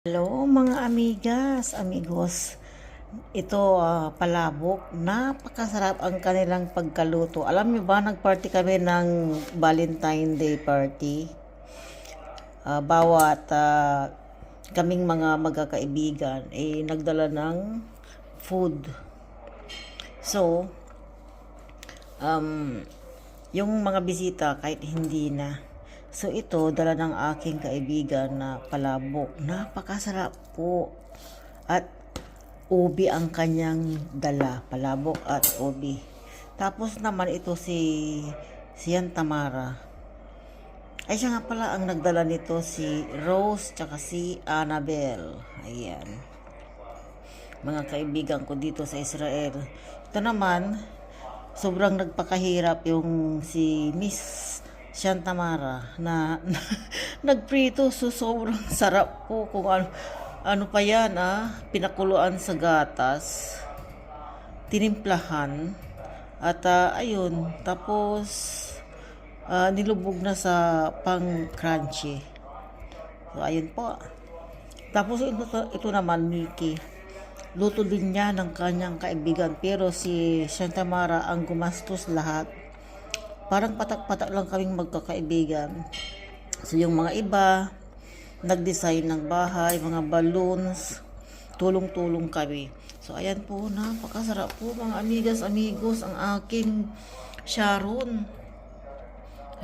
Hello mga amigas, amigos. Ito palabok. Napakasarap ang kanilang pagkaluto. Alam niyo ba, nagparty kami ng Valentine Day party. Bawat kaming mga magkakaibigan nagdala ng food. So, yung mga bisita kahit hindi na. So ito, dala ng aking kaibigan na palabok. Napakasarap po. At ubi ang kanyang dala. Palabok at ubi. Tapos naman ito si Sian Tamara. Ay siya nga pala ang nagdala nito, si Rose tsaka si Annabelle. Ayan. Mga kaibigan ko dito sa Israel. Ito naman, sobrang nagpakahirap yung si Miss Sian Tamara na nagprito. So sobrang sarap po kung ano pa yan, pinakuluan sa gatas, tinimplahan at ayun, tapos nilubog na sa pang crunchy. So ayun po. Tapos ito naman, Milky. Luto din niya ng kanyang kaibigan, pero si Sian Tamara ang gumastos lahat. Parang patak-patak lang kaming magkakaibigan. So yung mga iba, nag-design ng bahay, mga balloons, tulong-tulong kami. So ayan po, napakasarap po mga amigas, amigos, ang aking Sharon.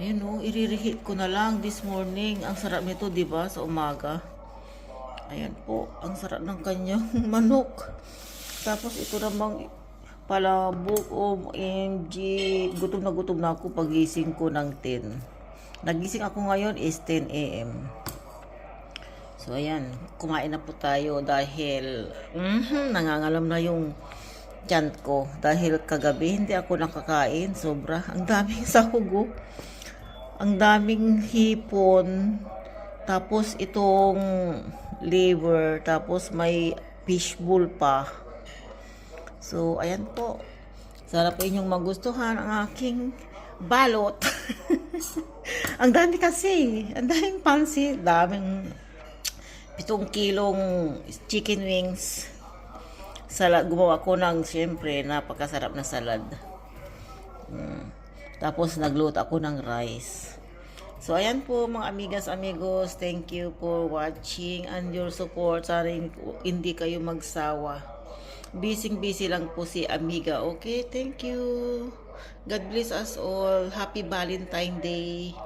Ayan iririhit ko na lang this morning. Ang sarap nito, di ba, sa umaga. Ayan po, ang sarap ng kanyang manok. Tapos ito namang palabok. OMG, gutom na ako pagising ko ng 10. Nagising ako ngayon is 10 a.m. So ayan, kumain na po tayo dahil nangangalam na yung tiyan ko. Dahil kagabi hindi ako nakakain, sobra. Ang daming sahog, ang daming hipon, tapos itong liver, tapos may fishbowl pa. So, ayan po. Sana po inyong magustuhan ang aking balot. Ang dami kasi. Ang daming pansit. Daming 7 kilong chicken wings. Salad. Gumawa ko ng, siyempre, napakasarap na salad. Tapos, nagluto ako ng rice. So, ayan po mga amigas, amigos. Thank you for watching and your support. Sana hindi kayo magsawa. Busy lang po si amiga. Okay, thank you. God bless us all. Happy Valentine Day.